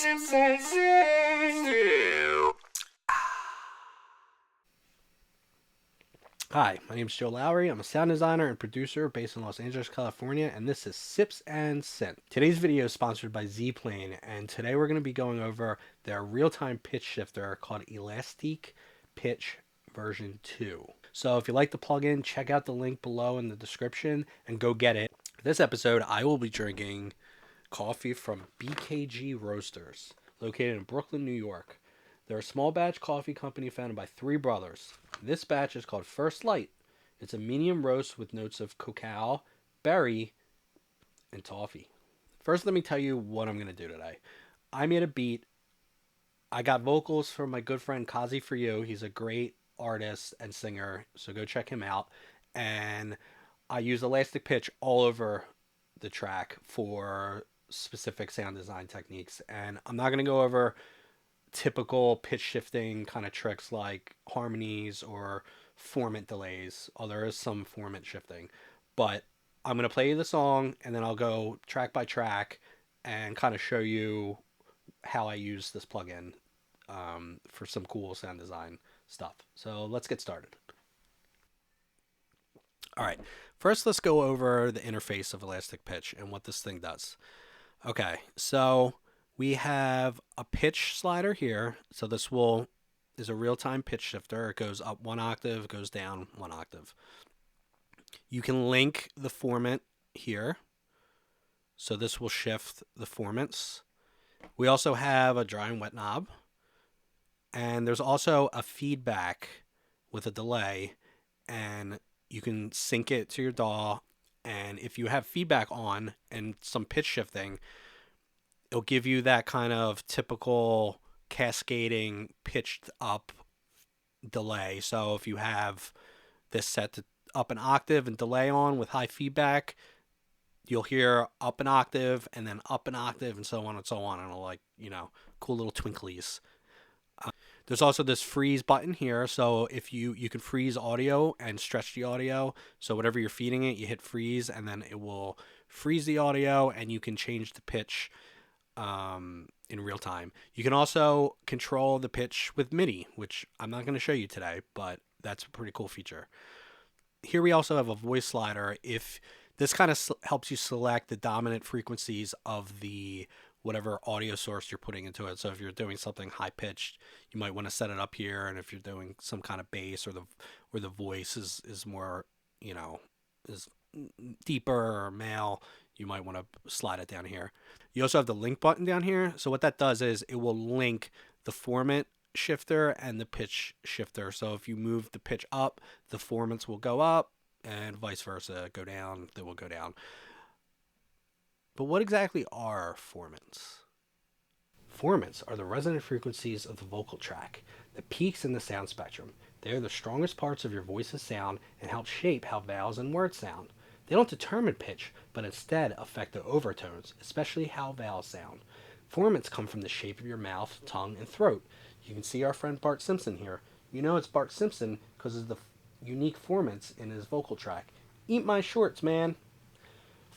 Hi, my name is Joe Lowry. I'm a sound designer and producer based in Los Angeles, California, and this is Sips and Synth. Today's video is sponsored by ZPlane, and today we're going to be going over their real-time pitch shifter called Elastique Pitch version 2. So if you like the plugin, check out the link below in the description and go get it. This episode, I will be drinking coffee from BKG Roasters, located in Brooklyn, New York. They're a small batch coffee company founded by three brothers. This batch is called First Light. It's a medium roast with notes of cacao, berry, and toffee. First, let me tell you what I'm going to do today. I made a beat. I got vocals from my good friend Kazi For You. He's a great artist and singer, so go check him out. And I use Elastic Pitch all over the track for specific sound design techniques. And I'm not going to go over typical pitch shifting kind of tricks like harmonies or formant delays. Oh, there is some formant shifting, but I'm going to play you the song and then I'll go track by track and kind of show you how I use this plugin for some cool sound design stuff. So let's get started. All right, first let's go over the interface of Elastic Pitch and what this thing does. Okay, so we have a pitch slider here. So this is a real-time pitch shifter. It goes up one octave, goes down one octave. You can link the formant here. So this will shift the formants. We also have a dry and wet knob. And there's also a feedback with a delay. And you can sync it to your DAW. And if you have feedback on and some pitch shifting, it'll give you that kind of typical cascading pitched up delay. So if you have this set to up an octave and delay on with high feedback, you'll hear up an octave and then up an octave and so on and so on. And it'll, like, cool little twinklies. There's also this freeze button here. So if you can freeze audio and stretch the audio. So whatever you're feeding it, you hit freeze and then it will freeze the audio and you can change the pitch in real time. You can also control the pitch with MIDI, which I'm not going to show you today, but that's a pretty cool feature. Here we also have a voice slider. If this kind of helps you select the dominant frequencies of the whatever audio source you're putting into it. So if you're doing something high pitched, you might want to set it up here. And if you're doing some kind of bass or the voice is more, is deeper or male, you might want to slide it down here. You also have the link button down here. So what that does is it will link the formant shifter and the pitch shifter. So if you move the pitch up, the formants will go up and vice versa. Go down, they will go down. But what exactly are formants? Formants are the resonant frequencies of the vocal track, the peaks in the sound spectrum. They are the strongest parts of your voice's sound and help shape how vowels and words sound. They don't determine pitch, but instead affect the overtones, especially how vowels sound. Formants come from the shape of your mouth, tongue, and throat. You can see our friend Bart Simpson here. You know it's Bart Simpson because of the unique formants in his vocal track. Eat my shorts, man!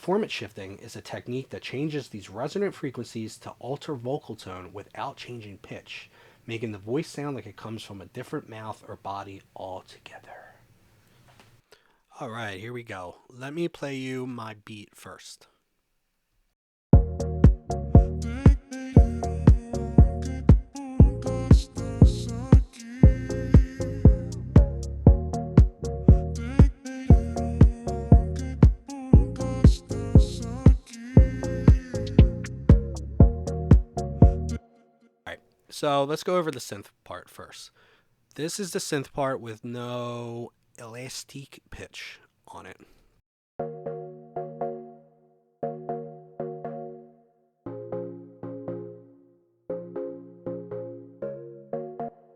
Formant shifting is a technique that changes these resonant frequencies to alter vocal tone without changing pitch, making the voice sound like it comes from a different mouth or body altogether. All right, here we go. Let me play you my beat first. So let's go over the synth part first. This is the synth part with no elastic pitch on it.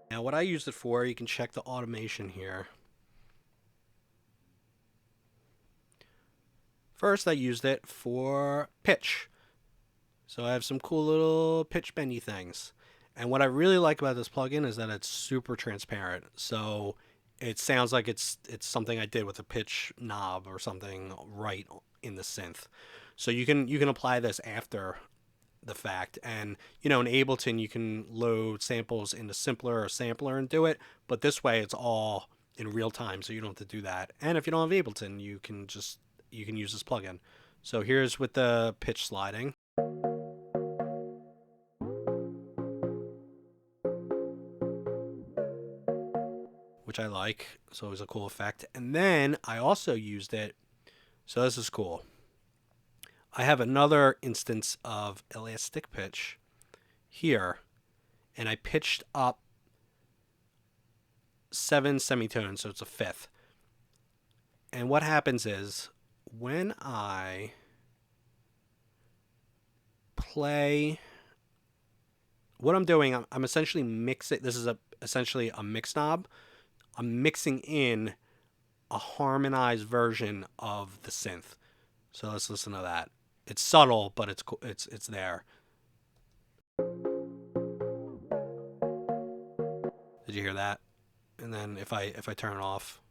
Now what I used it for, you can check the automation here. First I used it for pitch. So I have some cool little pitch bendy things. And what I really like about this plugin is that it's super transparent. So it sounds like it's something I did with a pitch knob or something right in the synth. So you can apply this after the fact. And, you know, in Ableton, you can load samples into Simpler or Sampler and do it. But this way, it's all in real time, so you don't have to do that. And if you don't have Ableton, you can use this plugin. So here's with the pitch sliding, which I like. It's always a cool effect. And then I also used it. So this is cool. I have another instance of Elastic Pitch here, and I pitched up 7 semitones, so it's a fifth. And what happens is when I play, what I'm doing, I'm essentially mixing. This is essentially a mix knob. I'm mixing in a harmonized version of the synth. So let's listen to that. It's subtle, but it's there. Did you hear that? And then if I turn it off,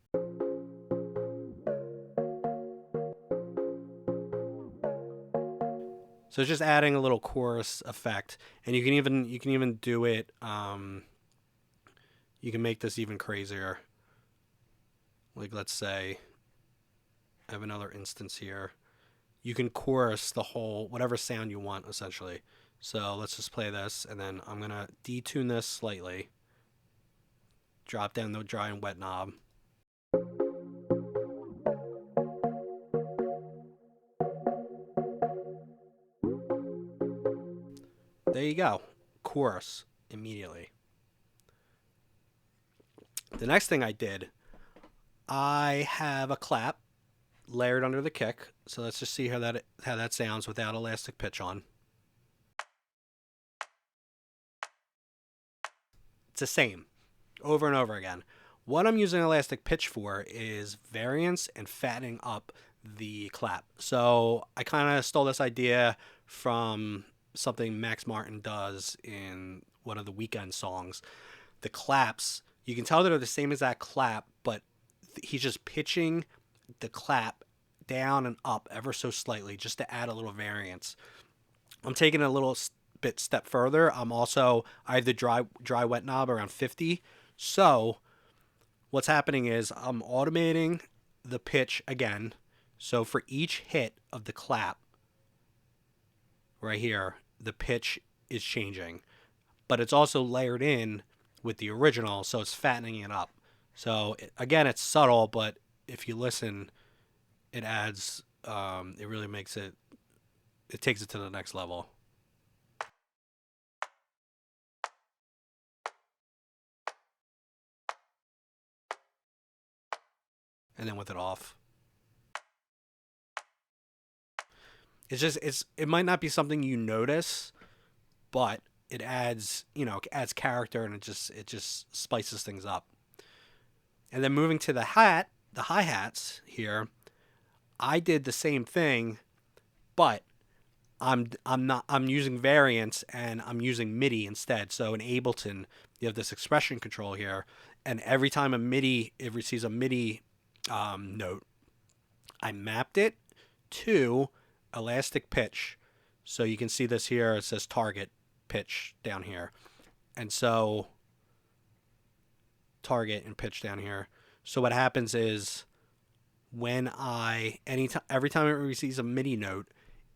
so it's just adding a little chorus effect, and you can even do it. You can make this even crazier. Like, let's say I have another instance here. You can chorus the whole, whatever sound you want, essentially. So let's just play this, and then I'm going to detune this slightly. Drop down the dry and wet knob. There you go. Chorus immediately. The next thing I did, I have a clap layered under the kick. So let's just see how that sounds without Elastic Pitch on. It's the same over and over again. What I'm using Elastic Pitch for is variance and fattening up the clap. So I kind of stole this idea from something Max Martin does in one of the Weeknd songs. The claps, you can tell they're the same exact clap, but he's just pitching the clap down and up ever so slightly just to add a little variance. I'm taking it a little bit step further. I have the dry wet knob around 50. So what's happening is I'm automating the pitch again. So for each hit of the clap right here, the pitch is changing, but it's also layered in with the original, so it's fattening it up. So again, it's subtle, but if you listen, it adds, it really makes it takes it to the next level. And then with it off. It might not be something you notice, but it adds character, and it just spices things up. And then moving to the hi-hats here, I did the same thing, but I'm using variance, and I'm using MIDI instead. So in Ableton, you have this expression control here, and every time it receives a MIDI note, I mapped it to Elastic Pitch. So you can see this here. It says target pitch down here, and so target and pitch down here. So what happens is when every time it receives a MIDI note,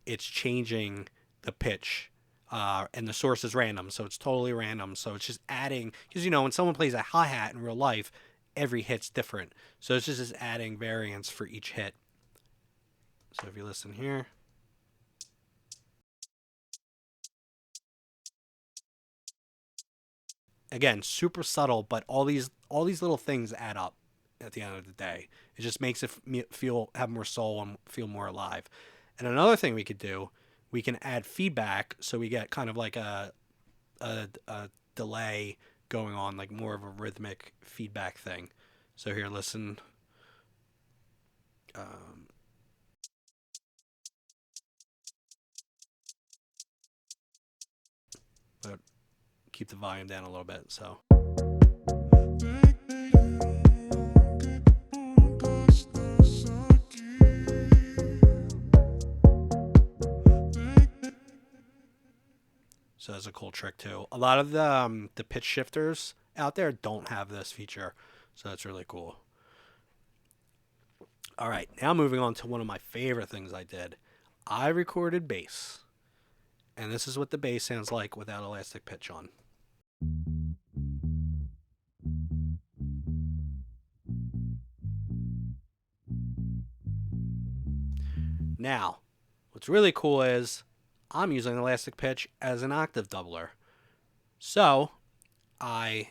it's changing the pitch, and the source is random, so it's totally random. So it's just adding, because when someone plays a hi-hat in real life, every hit's different. So it's just adding variance for each hit. So if you listen here, again, super subtle, but all these little things add up at the end of the day. It just makes it have more soul and feel more alive. And another thing we could do, we can add feedback, so we get kind of like a delay going on, like more of a rhythmic feedback thing. So here, listen. But keep the volume down a little bit. So. is a cool trick too. A lot of the pitch shifters out there don't have this feature, so that's really cool. All right, now moving on to one of my favorite things I did. I recorded bass, and this is what the bass sounds like without elastic pitch on. Now, what's really cool is I'm using elastic pitch as an octave doubler. So I,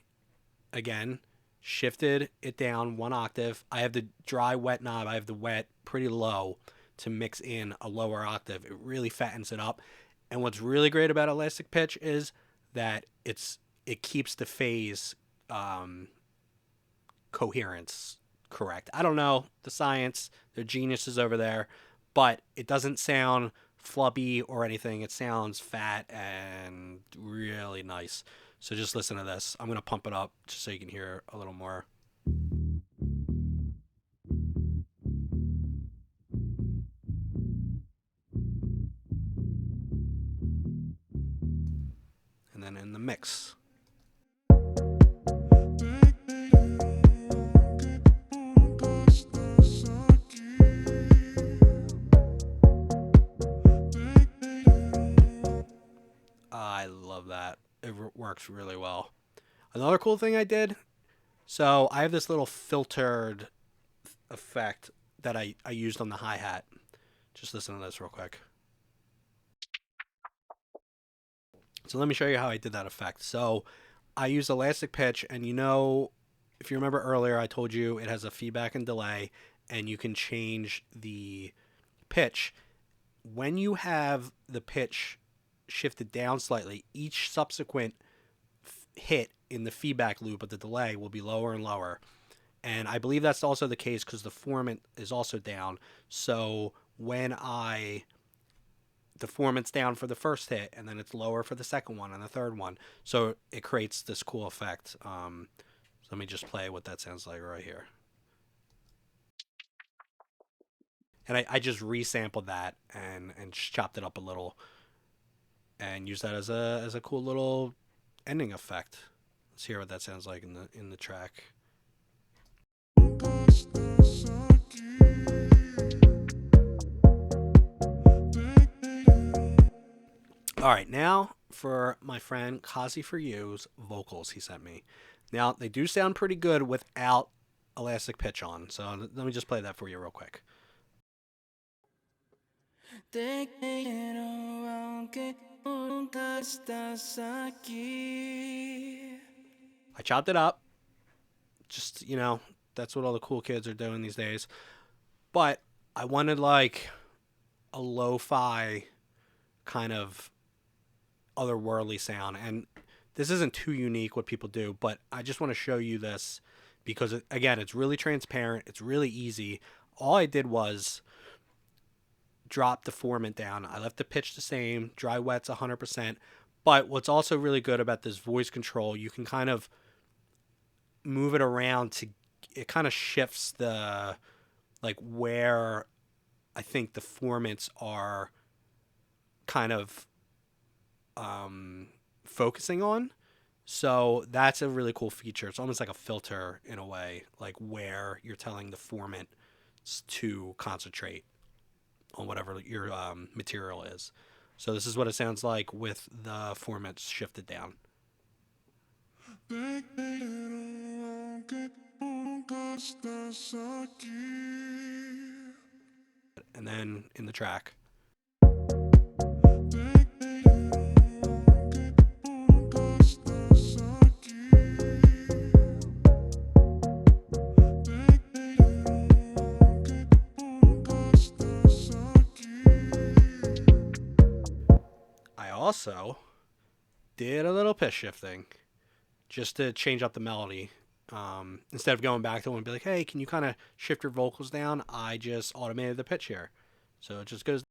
again, shifted it down one octave. I have the dry wet knob. I have the wet pretty low to mix in a lower octave. It really fattens it up. And what's really great about elastic pitch is that it keeps the phase coherence correct. I don't know the science. They're geniuses over there, but it doesn't sound flubby or anything. It sounds fat and really nice. So just listen to this. I'm going to pump it up just so you can hear a little more. And then in the mix. I love that. It works really well. Another cool thing I did, so I have this little filtered effect that I used on the hi-hat. Just listen to this real quick. So let me show you how I did that effect. So I used elastic pitch, and if you remember earlier, I told you it has a feedback and delay, and you can change the pitch. When you have the pitch shifted down slightly, each subsequent hit in the feedback loop of the delay will be lower and lower. And I believe that's also the case because the formant is also down. So when the formant's down for the first hit, and then it's lower for the second one and the third one. So it creates this cool effect. So let me just play what that sounds like right here. And I just resampled that and chopped it up a little and used that as a cool little ending effect. Let's hear what that sounds like in the track. All right, now for my friend Kazi for You's vocals he sent me. Now, they do sound pretty good without elastic pitch on, so let me just play that for you real quick. I chopped it up. Just, that's what all the cool kids are doing these days. But I wanted like a lo-fi kind of otherworldly sound, and this isn't too unique what people do, but I just want to show you this because again, it's really transparent, it's really easy. All I did was drop the formant down. I left the pitch the same, dry wet's 100%, but what's also really good about this voice control, you can kind of move it around it kind of shifts the where I think the formants are kind of focusing on. So that's a really cool feature. It's almost like a filter in a way, like where you're telling the formant to concentrate on whatever your material is. So this is what it sounds like with the formants shifted down. And then in the track. I also did a little pitch shifting just to change up the melody. Instead of going back to it and be like, hey, can you kind of shift your vocals down? I just automated the pitch here. So it just goes.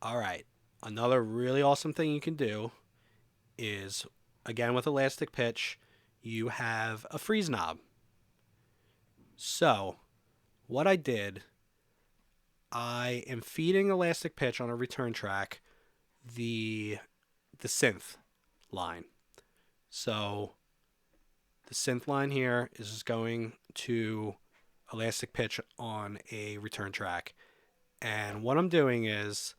All right. Another really awesome thing you can do is, again, with elastic pitch, you have a freeze knob. So what I did, I am feeding elastic pitch on a return track the synth line. So the synth line here is just going to elastic pitch on a return track. And what I'm doing is,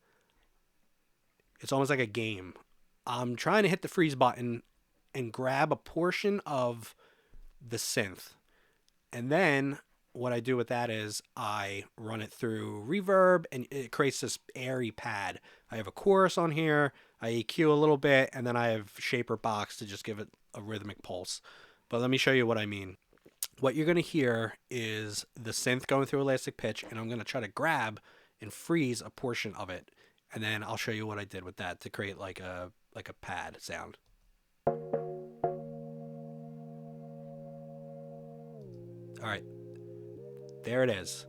it's almost like a game. I'm trying to hit the freeze button and grab a portion of the synth. And then what I do with that is I run it through reverb and it creates this airy pad. I have a chorus on here, I EQ a little bit, and then I have shaper box to just give it a rhythmic pulse. But let me show you what I mean. What you're going to hear is the synth going through elastic pitch, and I'm going to try to grab and freeze a portion of it. And then I'll show you what I did with that to create like a pad sound. All right, there it is.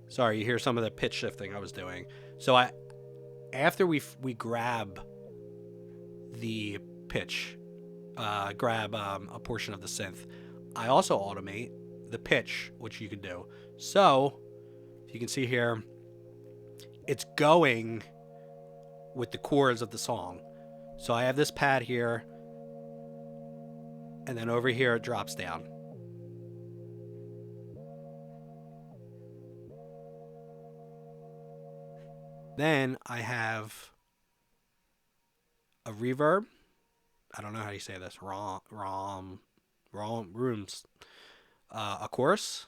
Sorry, you hear some of the pitch shifting I was doing. So after we grab the pitch, grab a portion of the synth, I also automate the pitch, which you can do. So you can see here, it's going with the chords of the song. So I have this pad here, and then over here it drops down. Then I have a reverb. I don't know how you say this. Rooms. A chorus.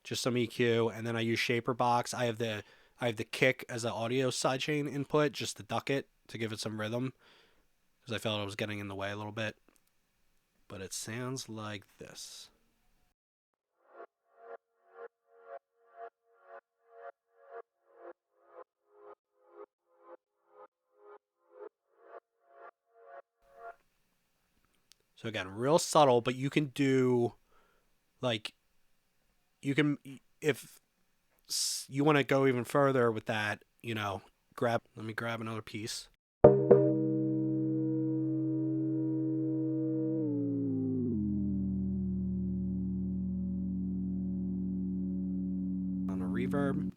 Just some EQ, and then I use shaper box. I have the kick as an audio sidechain input just to duck it, to give it some rhythm, because I felt it was getting in the way a little bit. But it sounds like this. So again, real subtle, but you can do, like, you can, if you want to go even further with that, you know, let me grab another piece. On a reverb.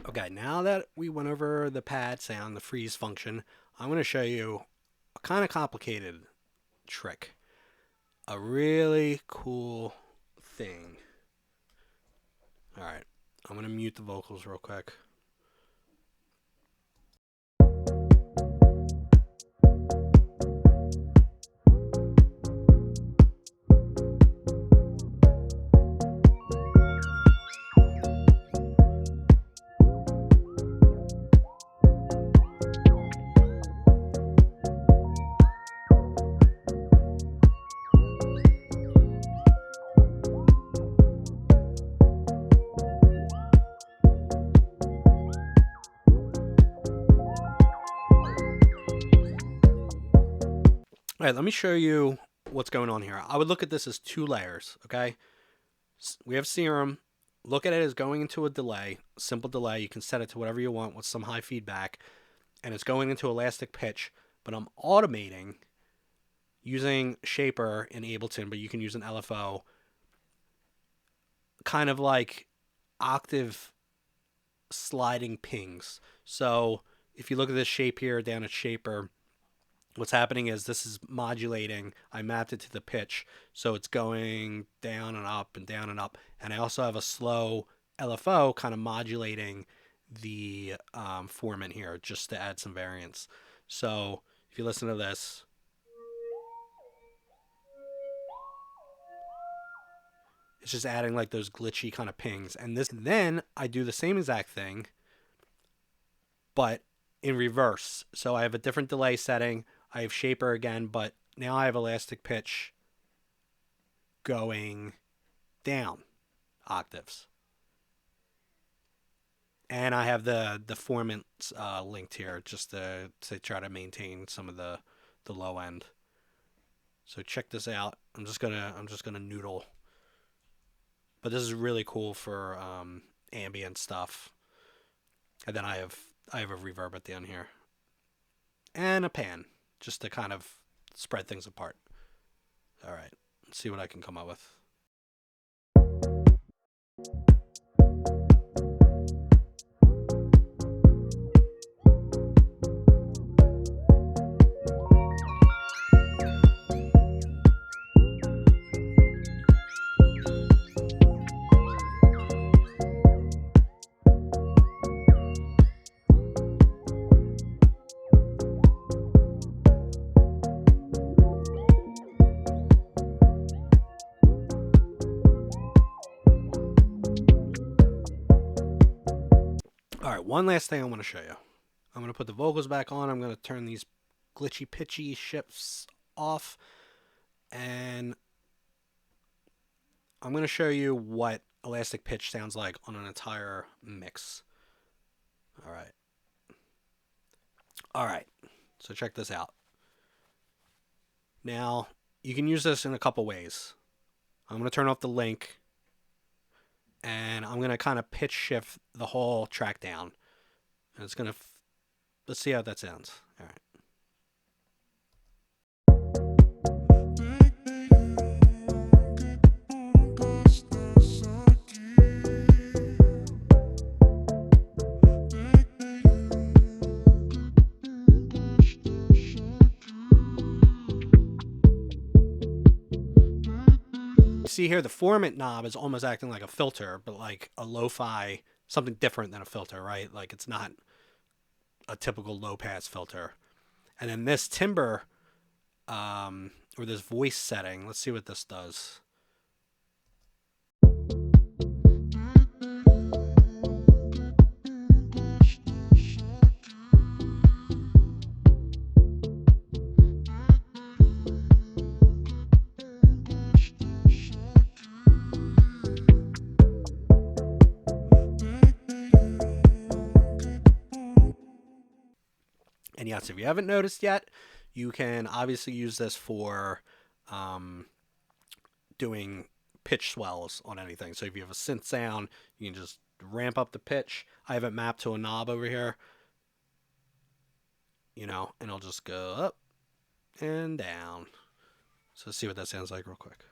Okay, now that we went over the pad sound, the freeze function, I'm going to show you a kind of complicated trick. A really cool thing. All right, I'm going to mute the vocals real quick. All right, let me show you what's going on here. I would look at this as two layers, okay? We have serum. Look at it as going into a delay, simple delay. You can set it to whatever you want with some high feedback, and it's going into elastic pitch, but I'm automating using shaper in Ableton, but you can use an LFO, kind of like octave sliding pings. So if you look at this shape here down at shaper, what's happening is this is modulating. I mapped it to the pitch, so it's going down and up and down and up. And I also have a slow LFO kind of modulating the form in here just to add some variance. So if you listen to this, it's just adding like those glitchy kind of pings. And then I do the same exact thing, but in reverse. So I have a different delay setting. I have shaper again, but now I have elastic pitch going down octaves. And I have the formants linked here just to try to maintain some of the low end. So check this out. I'm just gonna noodle, but this is really cool for ambient stuff. And then I have a reverb at the end here, and a pan just to kind of spread things apart. All right, let's see what I can come up with. All right, one last thing I want to show you. I'm going to put the vocals back on. I'm going to turn these glitchy, pitchy shifts off. And I'm going to show you what elastic pitch sounds like on an entire mix. All right. All right. So check this out. Now, you can use this in a couple ways. I'm going to turn off the link. And I'm going to kind of pitch shift the whole track down. And it's going to... let's see how that sounds. All right. See here, the formant knob is almost acting like a filter, but like a lo-fi, something different than a filter, right? Like it's not a typical low-pass filter. And then this timbre, or this voice setting, let's see what this does. And yes, if you haven't noticed yet, you can obviously use this for doing pitch swells on anything. So if you have a synth sound, you can just ramp up the pitch. I have it mapped to a knob over here, you know, and I'll just go up and down. So let's see what that sounds like real quick.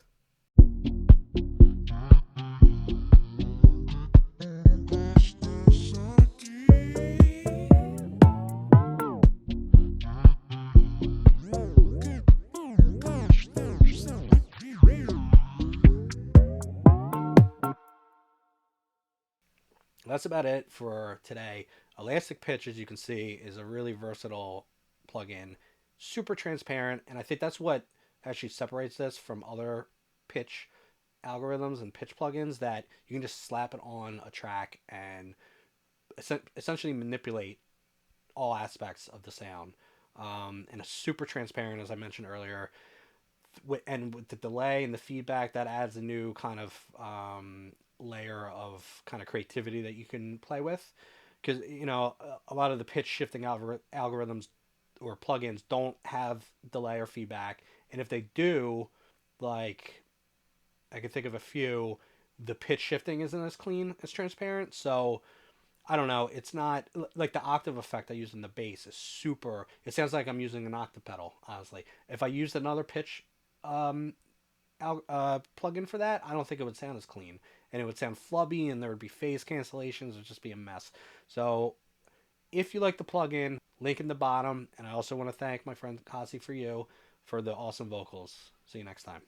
That's about it for today. Elastic Pitch, as you can see, is a really versatile plugin, super transparent, and I think that's what actually separates this from other pitch algorithms and pitch plugins, that you can just slap it on a track and essentially manipulate all aspects of the sound. And it's super transparent, as I mentioned earlier. And with the delay and the feedback, that adds a new kind of layer of kind of creativity that you can play with, because you know a lot of the pitch shifting algorithms or plugins don't have delay or feedback, and if they do, like I can think of a few, the pitch shifting isn't as clean, as transparent. So I don't know, it's not like the octave effect I use in the bass is super, it sounds like I'm using an octave pedal, honestly. If I used another pitch plugin for that, I don't think it would sound as clean, and it would sound flubby, and there would be phase cancellations. It would just be a mess. So if you like the plugin, link in the bottom. And I also want to thank my friend Kasi for the awesome vocals. See you next time.